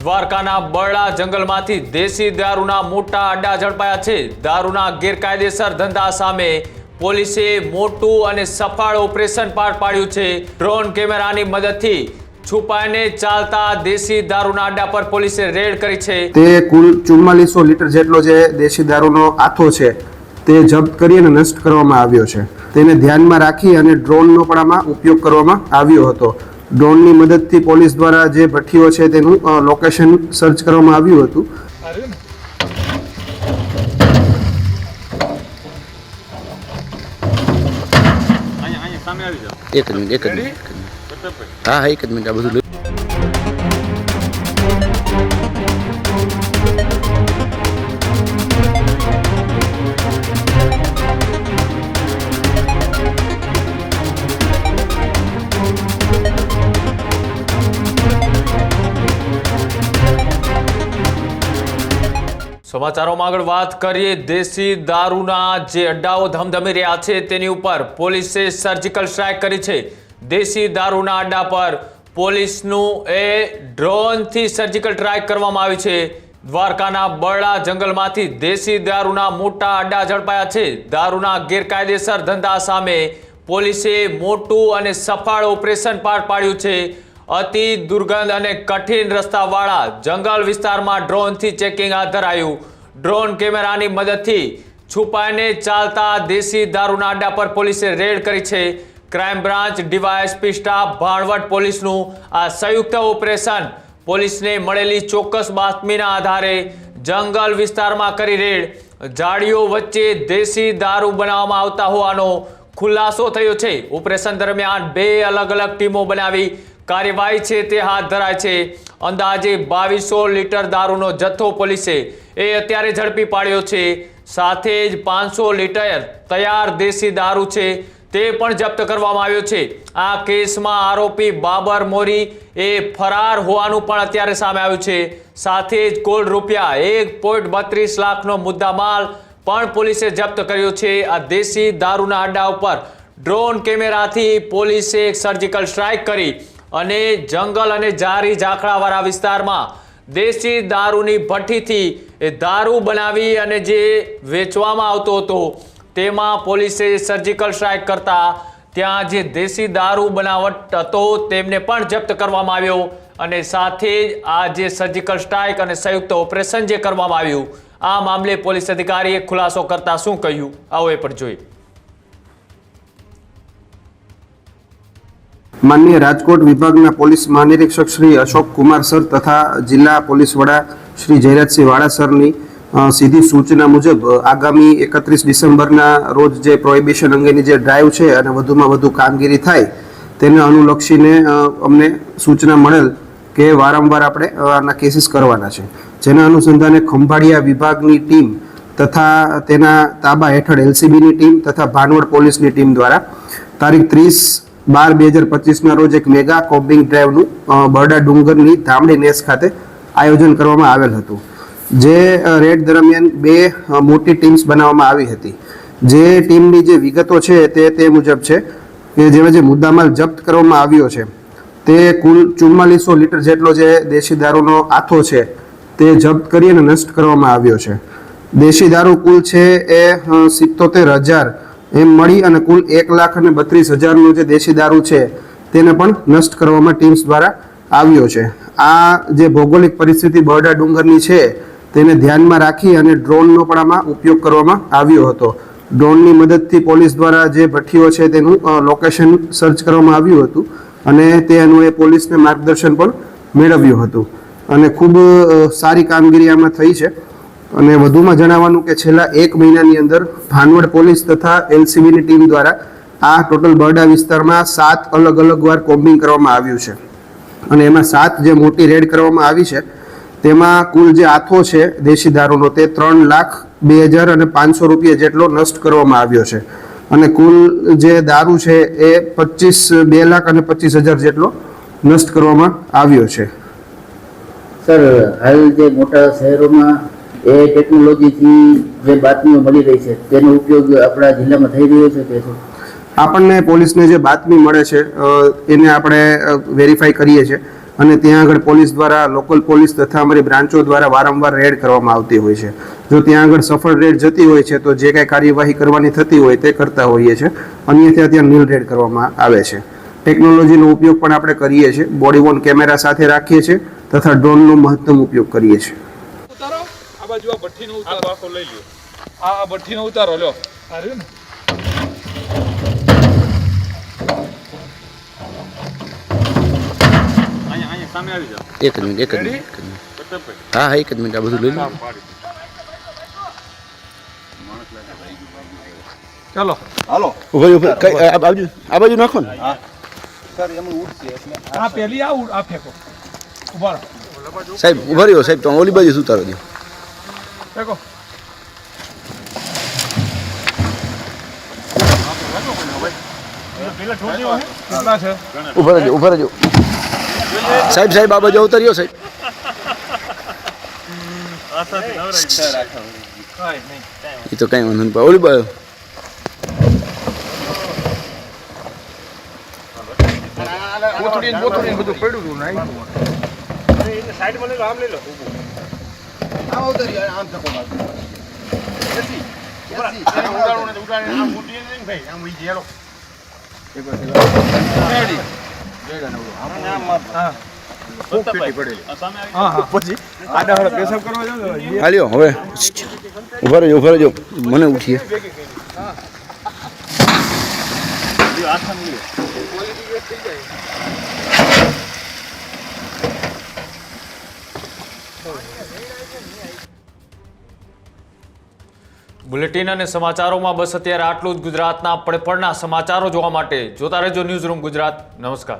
દ્વારકાના બરડા જંગલમાંથી દેશી દારૂના મોટા અડ્ડા ઝડપાયા છે। દારૂના ગેરકાયદેસર ધંધા સામે પોલીસે મોટું અને સફળ ઓપરેશન પાર પાડ્યું છે। ડ્રોન કેમેરાની મદદથી છુપાઈને ચાલતા દેશી દારૂના અડ્ડા પર પોલીસે રેડ કરી છે। તે કુલ 4400 લીટર જેટલો જે દેશી દારૂનો આથો છે તે જપ્ત કરી અને નષ્ટ કરવામાં આવ્યો છે। તેને ધ્યાનમાં રાખી અને ડ્રોનનો પણ આમાં ઉપયોગ કરવામાં આવ્યો હતો। ડ્રોનની મદદથી પોલીસ દ્વારા જે ભઠ્ઠીઓ છે તેનું લોકેશન સર્ચ કરવામાં આવ્યું હતું। એક મિનિટ હા એક જ મિનિટ આ બધું સમાચારોમાં આગળ વાત કરીએ। દેશી દારૂના જે અડ્ડાઓ ધમધમી રહ્યા છે તેની ઉપર પોલીસે સર્જિકલ સ્ટ્રાઇક કરી છે। દેશી દારૂના અડ્ડા પર પોલીસનું ડ્રોનથી સર્જિકલ સ્ટ્રાઇક કરવામાં આવી છે। દ્વારકાના બરડા જંગલમાંથી દેશી દારૂના મોટા અડ્ડા ઝડપાયા છે। દારૂના ગેરકાયદેસર ધંધા સામે પોલીસે મોટું અને સફળ ઓપરેશન પાર પાડ્યું છે। અતિ દુર્ગંધ અને કઠિન રસ્તાવાળા જંગલ વિસ્તારમાં ડ્રોનથી ચેકિંગ હાથ ધરાયું। ડ્રોન કેમેરાની મદદથી છુપાઈને ચાલતા દેશી દારૂના અડ્ડા પર પોલીસે રેડ કરી છે। Crime branch DYSP staff Bhanvad પોલીસનું આ સંયુક્ત ઓપરેશન પોલીસને મળેલી ચોક્કસ બાતમીના આધારે જંગલ વિસ્તારમાં કરી રેડ। ઝાડીઓ વચ્ચે દેશી દારૂ બનાવવામાં આવતા હોવાનો ખુલાસો થયો છે। ઓપરેશન દરમિયાન 2 અલગ અલગ ટીમો બનાવી કાર્યવાહી છે તે હાથ ધરાય છે। અંદાજે 2200 લીટર દારૂનો જથ્થો પોલીસે અત્યારે ઝડપી પાડ્યો છે। સાથે જ 500 લીટર તૈયાર દેશી દારૂ છે તે પણ જપ્ત કરવામાં આવ્યો છે। આ કેસમાં આરોપી બાબર મોરી ફરાર હોવાનું પણ અત્યારે સામે આવ્યું છે। સાથે જ કુલ રૂપિયા 1.32 લાખનો મુદ્દામાલ પણ પોલીસે જપ્ત કર્યો છે। આ દેશી દારૂના અડ્ડા ઉપર ડ્રોન કેમેરાથી પોલીસે એક સર્જિકલ સ્ટ્રાઇક કરી અને જંગલ અને જારી ઝાખડાવાળા વિસ્તારમાં દેશી દારૂની ભઠ્ઠીથી દારૂ બનાવી અને જે વેચવામાં આવતો હતો તેમાં પોલીસે સર્જિકલ સ્ટ્રાઇક કરતા ત્યાં જે દેશી દારૂ બનાવટ હતો તેમને પણ જપ્ત કરવામાં આવ્યો। અને સાથે જ આ જે સર્જિકલ સ્ટ્રાઇક અને સંયુક્ત ઓપરેશન જે કરવામાં આવ્યું આ મામલે પોલીસ અધિકારીએ ખુલાસો કરતા શું કહ્યું આવો એ પણ જોઈએ। માનનીય રાજકોટ વિભાગના પોલીસ મહાનિરીક્ષક શ્રી અશોક કુમાર સર તથા જિલ્લા પોલીસ વડા શ્રી જયરાજસિંહ વાળા સરની સીધી સૂચના મુજબ આગામી 31 ડિસેમ્બરના રોજ જે પ્રોહિબિશન અંગેની જે ડ્રાઈવ છે અને વધુમાં વધુ કામગીરી થાય તેને અનુલક્ષીને અમને સૂચના મળેલ કે વારંવાર આપણે આના કેસીસ કરવાના છે। જેના અનુસંધાને ખંભાળિયા વિભાગની ટીમ તથા તેના તાબા હેઠળ એલસીબીની ટીમ તથા ભાણવડ પોલીસની ટીમ દ્વારા તારીખ 30/12/2025ના રોજ એક મેગા કોમ્બિંગ ડ્રાઈવનું બરડા ડુંગરની ધામડી નેસ ખાતે આયોજન કરવામાં આવેલ હતું। જે રેડ દરમિયાન 2 મોટી ટીમ્સ બનાવવામાં આવી હતી। જે ટીમની જે વિગતો છે તે મુજબ છે કે જેમાં જે મુદ્દામાલ જપ્ત કરવામાં આવ્યો છે તે કુલ 4400 લીટર જેટલો જે દેશી દારૂનો આથો છે તે જપ્ત કરી અને નષ્ટ કરવામાં આવ્યો છે। દેશી દારૂ કુલ છે એ 77,000 એમ મળી અને કુલ 1,32,000નો જે દેશી દારૂ છે તેને પણ નષ્ટ કરવામાં ટીમ્સ દ્વારા આવ્યો છે। આ જે ભૌગોલિક પરિસ્થિતિ બરડા ડુંગરની છે તેને ધ્યાનમાં રાખી અને ડ્રોનનો પણ આમાં ઉપયોગ કરવામાં આવ્યો હતો। ડ્રોનની મદદથી પોલીસ દ્વારા જે ભઠ્ઠીઓ છે તેનું લોકેશન સર્ચ કરવામાં આવ્યું હતું અને તે અન્વયે પોલીસને માર્ગદર્શન પણ મેળવ્યું હતું અને ખૂબ સારી કામગીરી આમાં થઈ છે। અને વધુમાં જણાવવાનું કે છેલ્લા 1 મહિનાની અંદર ભાણવડ પોલીસ તથા એલસીબીની ટીમ દ્વારા આ ટોટલ બરડા વિસ્તારમાં 7 અલગ અલગ વાર કોમ્બિંગ કરવામાં આવ્યું છે અને એમાં 7 જે મોટી રેડ કરવામાં આવી છે તેમાં કુલ જે આથો છે દેશી દારૂનો તે 3,02,500 રૂપિયા જેટલો નષ્ટ કરવામાં આવ્યો છે અને કુલ જે દારૂ છે એ 2,25,000 જેટલો નષ્ટ કરવામાં આવ્યો છે। સર હાલ જે મોટા શહેરોમાં એ ટેકનોલોજીથી જે બાતમીઓ મળી રહી છે તેનો ઉપયોગ આપણા જિલ્લામાં થઈ રહ્યો છે કે આપણને પોલીસને જે બાતમી મળે છે એને આપણે વેરીફાઈ કરીએ છીએ અને ત્યાં આગળ પોલીસ દ્વારા લોકલ પોલીસ તથા અમારી બ્રાન્ચો દ્વારા વારંવાર રેડ કરવામાં આવતી હોય છે. જો ત્યાં આગળ સફળ રેડ જતી હોય છે તો જે કાંઈ કાર્યવાહી કરવાની થતી હોય તે કરતા હોઈએ છીએ, અન્યથા ત્યાં નીલ રેડ કરવામાં આવે છે. ટેકનોલોજીનો ઉપયોગ પણ આપણે કરીએ છીએ, બોડી વોર્ન કેમેરા સાથે રાખીએ છીએ તથા ડ્રોનનો મહત્તમ ઉપયોગ કરીએ છીએ. ઉતારો આ બાજુ આ ભઠ્ઠીનો ઉતારો આખો લઈ લ્યો. આ ભઠ્ઠીનો ઉતારો લ્યો. આ રહ્યું ને અહીંયા સામે આવી જાઓ. એક જ મિનિટ. હા એક જ મિનિટ, આ બધું લઈ લો. ચાલો આ બાજુ નાખો ને. આ પેલી આ ફેંકો. ઉભા રહો. સાહેબ ઉભા રહ્યો સાહેબ, તો ઓલી બાજુ ઉતારો દો. ફેંકો. કેટલા છે? ઉભા રહેજો સાહેબ. સાહેબ આ બાજુ ઉતાર્યો સાહેબ. એ તો કઈ વાંધો નહીં. ઓલી બાજુ બધું પડ્યું હતું ને સાઈડમાં લઈ લો, આમ લઈ લો. હાલ્યો હવે. ઉભા રહેજો મને ઉઠીએ. બુલેટિન અને સમાચારોમાં બસ અત્યારે આટલું જ. ગુજરાતના પડપડના સમાચારો જોવા માટે જોતા રહેજો ન્યૂઝ રૂમ ગુજરાત. નમસ્કાર.